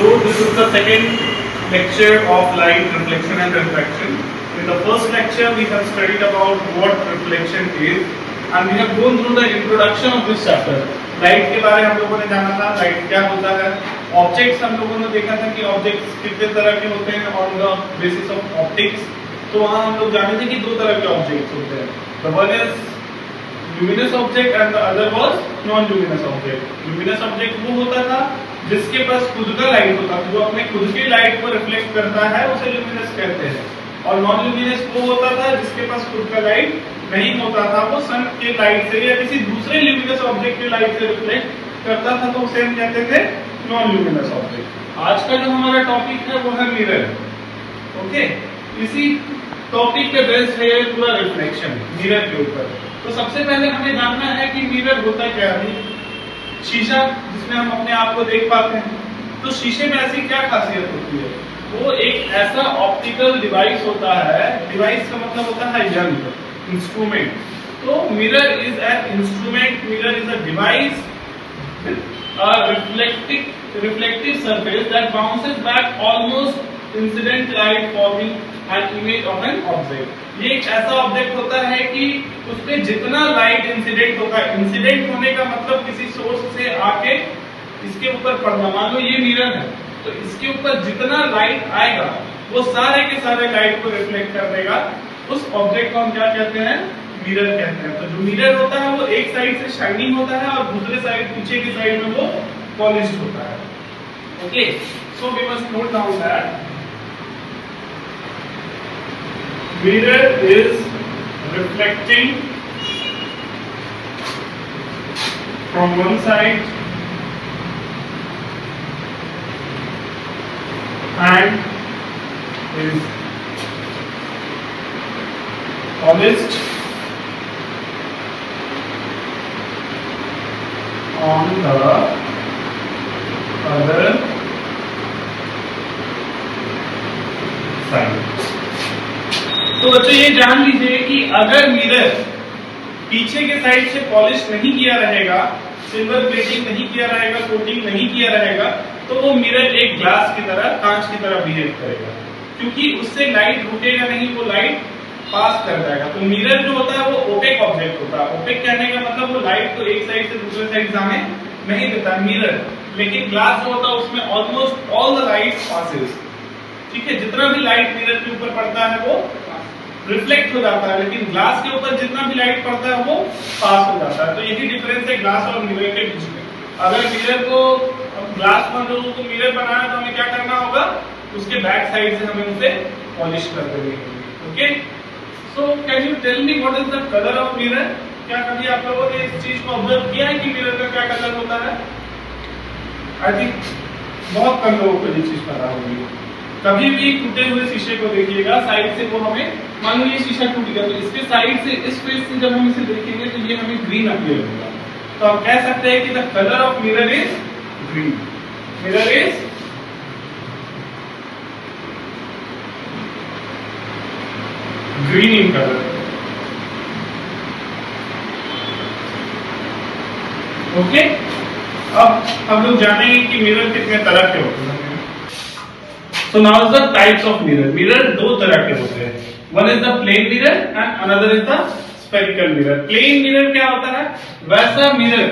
So this is the second lecture of light reflection and refraction. In the first lecture we have studied about what reflection is and we have gone through the introduction of this chapter. Light के बारे में हम लोगों ने जाना था, light क्या होता है, ऑब्जेक्ट्स हम लोगों ने देखा था कि ऑब्जेक्ट्स कितने तरह के होते हैं on the basis of optics. तो वहां हम लोग जाने थे कि दो तरह के ऑब्जेक्ट्स होते हैं. The one is luminous object and the other was non-luminous object. Luminous object वो होता था जिसके पास खुद का लाइट होता था, जो अपने खुद की लाइट को रिफ्लेक्ट करता है उसे luminous कहते हैं. और non-luminous वो होता था जिसके पास खुद का लाइट नहीं होता था, वो सन के लाइट से या किसी दूसरे luminous object के लाइट से रिफ्लेक्ट करता था, तो उसे हम कहते थे non-luminous object. आज का जो हमारा टॉपिक है वो है मिरर. ओके, इसी टॉपिक पे बेस्ड है पूरा रिफ्लेक्शन मिरर के ऊपर. तो सबसे पहले हमें जानना है कि मिरर होता क्या है. शीशा जिसमें हम अपने आप को देख पाते हैं, तो शीशे में ऐसी क्या खासियत होती है, वो एक ऐसा ऑप्टिकल डिवाइस होता है. डिवाइस का मतलब होता है यंत्र, इंस्ट्रूमेंट. तो mirror is an instrument, mirror is a device a reflective surface that bounces back almost incident light forming an image of an object. ये एक ऐसा ऑब्जेक्ट होता है कि उसपे जितना लाइट इंसिडेंट होता है, इंसिडेंट होने का मतलब किसी सोर्स से आके इसके ऊपर पड़ना. मान लो ये मिरर है, तो इसके ऊपर जितना लाइट आएगा वो सारे के सारे लाइट को रिफ्लेक्ट कर देगा. उस ऑब्जेक्ट को हम क्या कहते हैं, मिरर कहते हैं. तो जो मिरर होता है वो एक साइड से शाइनिंग होता है और दूसरे साइड, पीछे की साइड में वो पॉलिश्ड होता है. Okay, so we must note down that mirror is reflecting from one side and is polished on the other side. तो बच्चों ये जान लीजिए कि अगर मिरर पीछे के साइड से पॉलिश नहीं किया रहेगा, सिल्वर प्लेटिंग नहीं किया रहेगा, कोटिंग नहीं किया रहेगा, तो वो मिरर एक ग्लास की तरह, कांच की तरह बिहेव करेगा, क्योंकि उससे लाइट रुकेगा नहीं, वो लाइट पास कर जाएगा. तो मिरर जो होता है वो ओपेक ऑब्जेक्ट होता है. ओपेक कहने का मतलब वो लाइट को एक साइड से दूसरे साइड जाने नहीं देता मिरर. लेकिन ग्लास जो होता है उसमें almost all the light passes. ठीक है, जितना भी लाइट मिरर के ऊपर पड़ता है वो रिफ्लेक्ट हो जाता है, लेकिन ग्लास के ऊपर जितना भी लाइट पड़ता है वो पास हो जाता है. तो यही डिफरेंस है ग्लास और मिरर के बीच में. अगर मिरर को, ग्लास पर जो को मिरर बनाना है तो हमें क्या करना होगा, उसके बैक साइड से हमें उसे पॉलिश कर देनी होगी. Okay, so can you tell me what is the colour of mirror. क्या कभी आप लोगों ने इस चीज को ऑब्जर्व किया है कि मिरर का क्या कलर होता है? आई थिंक बहुत कम लोगों को ये चीज पता होगी. कभी भी टूटे हुए शीशे को देखिएगा, साइड से वो हमें, मान लो ये शीशा टूट गया, तो इसके साइड से, इस फेस से जब हम इसे देखेंगे तो ये हमें ग्रीन अपीयर होगा. तो हम कह सकते हैं कि the colour of mirror is green. Mirror is green in colour. Okay, अब हम लोग जानेंगे कि मिरर कितने तरह के होते हैं. So now is the types of mirror. Mirror दो तरह के होते हैं. One is the plane mirror and another is the spherical mirror. Plane mirror क्या होता है? वैसा mirror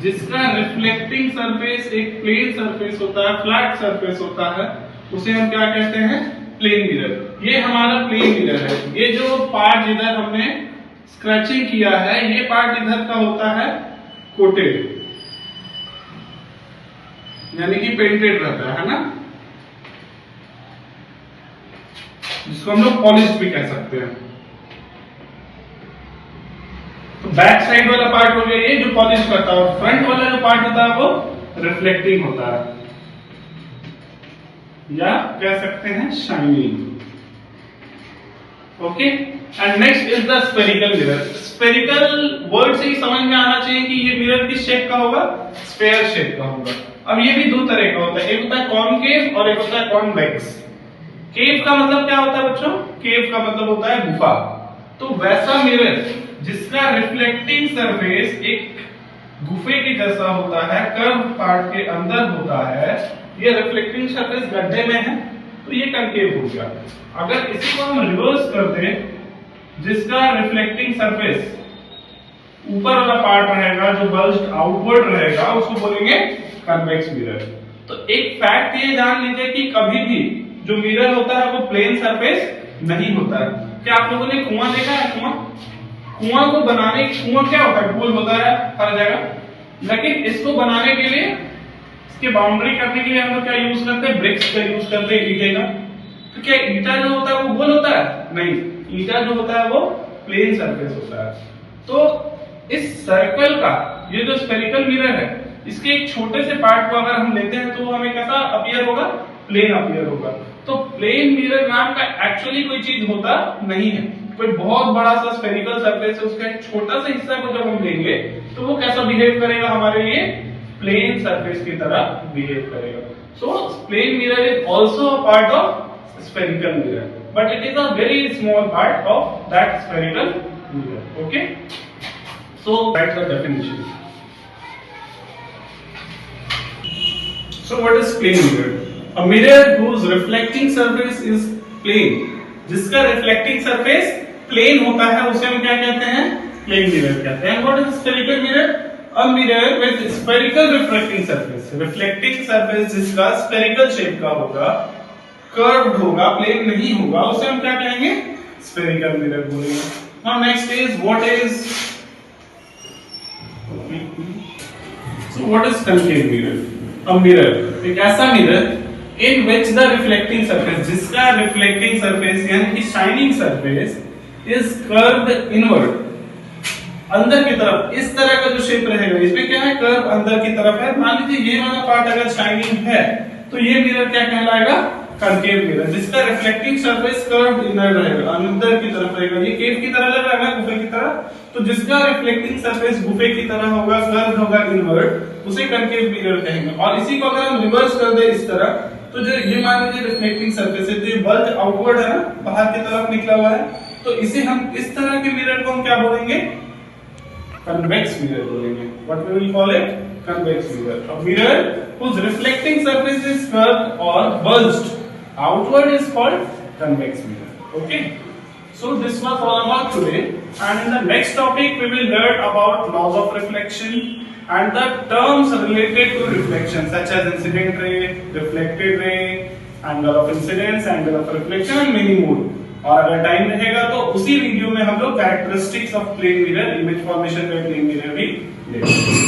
जिसका reflecting surface एक plane surface होता है, flat surface होता है, उसे हम क्या कहते हैं, plane mirror. ये हमारा plane mirror है. ये जो पार्ट जिधर हमने स्क्रैचिंग किया है, ये पार्ट इधर का होता है coated, यानी कि पेंटेड रहता है ना, जिसको हम लोग पॉलिश भी कह सकते हैं. तो बैक साइड वाला पार्ट हो गया ये जो पॉलिश करता है, और फ्रंट वाला जो पार्ट होता है वो रिफ्लेक्टिंग होता है, या कह सकते हैं shining. Okay, and next is the spherical mirror. Spherical word से ही समझ में आना चाहिए कि ये मिरर किस शेप का होगा, स्फेयर शेप का होगा. अब ये भी दो तरह का होता है, एक होता है कॉनकेव और एक होता है कॉन्वेक्स. केव का मतलब क्या होता है बच्चों, केव का मतलब होता है गुफा. तो वैसा मिरर जिसका रिफ्लेक्टिंग सरफेस एक गुफे के जैसा होता है, कर्व पार्ट के अंदर होता है, ये रिफ्लेक्टिंग सरफेस गड्ढे में है तो ये कनकेव हो गया। अगर इसी को हम रिवर्स कर दें, जिसका रिफ्लेक्टिंग सरफेस ऊपर वाला पार्ट रहेगा जो बल्ज्ड आउटवर्ड रहेगा, उसको बोलेंगे कन्वेक्स मिरर। तो एक फैक्ट ये जान लीजिए कि कभी भी जो मिरर होता है वो प्लेन सरफेस नहीं होता है। क्या आप लोगों ने कुआं देखा है? कुआं को बनाने, कुआं क्या होता है? गोल होता है हर जगह, लेकिन इसको बनाने के लिए, इसके बाउंड्री करने के लिए हम लोग क्या यूज करते हैं? ब्रिक्स का यूज करते हैं, ईंटे का। तो क्या ईंटा जो होता है वो गोल होता है? नहीं, ईंटा जो होता है वो प्लेन सरफेस होता है। तो इस सर्कल का ये जो स्फेरिकल मिरर है, इसके एक छोटे से पार्ट को अगर हम लेते हैं तो वो हमें कैसा अपीयर होगा? प्लेन अपीयर होगा। तो प्लेन मिरर नाम का एक्चुअली कोई चीज होता नहीं है, कोई बहुत बड़ा सा स्फेरिकल सरफेस है, उसका एक छोटा सा हिस्सा को जब हम लेंगे तो वो कैसा बिहेव करेगा हमारे लिए? प्लेन सरफेस की तरह बिहेव करेगा। So plane mirror is also a part of spherical mirror, but it is a very small part of that spherical mirror. Okay, so write the definition. So what is plane mirror? A mirror whose reflecting surface is plane, जिसका reflecting surface plane होता है उसे हम क्या कहते हैं? plane mirror कहते हैं। And what is spherical mirror? A mirror with spherical reflecting surface, reflecting surface जिसका spherical shape का होगा, कर्व्ड होगा, प्लेन नहीं होगा, उसे हम क्या कहेंगे? स्फेरिकल मिरर बोलेंगे। Now next is what is, so what is concave mirror? A mirror, एक ऐसा mirror in which the reflecting surface, जिसका रिफ्लेक्टिंग सरफेस यानी कि shining surface is curved inward, अंदर की तरफ। इस तरह का जो शेप रहेगा, इसमें क्या है? कर्व अंदर की तरफ है। मान लीजिए ये वाला पार्ट अगर शाइनिंग है तो ये मिरर क्या कहलाएगा? कनकेव मिरर, जिसका रिफ्लेक्टिंग सरफेस कर्व्ड इनर रहेगा, अंदर की तरफ रहेगा। ये केव की तरह लग रहा है ना, गुफे की तरह, तो जिसका रिफ्लेक्टिंग सरफेस गुफे की तरह होगा, कर्व्ड होगा इनवर्ड, उसे कनकेव मिरर कहेंगे। और इसी को अगर हम रिवर्स कर दे इस तरह, तो जो ये मान लीजिए रिफ्लेक्टिंग सरफेस है, तो ये बल्ज आउटवर्ड है ना, बाहर की तरफ निकला हुआ है, तो इसे हम इस तरह के मिरर को हम क्या बोलेंगे? कन्वेक्स मिरर बोलेंगे। What we will call it? Convex mirror. A mirror whose reflecting surface is curved or bulged outward is called convex mirror. Okay, so this was all about today, and in the next topic we will learn about laws of reflection and the terms related to reflection such as incident ray, reflected ray, angle of incidence, angle of reflection and many more. और अगर time रहेगा तो उसी video में हम लोग characteristics of plane mirror, image formation का plane mirror भी लेंगे।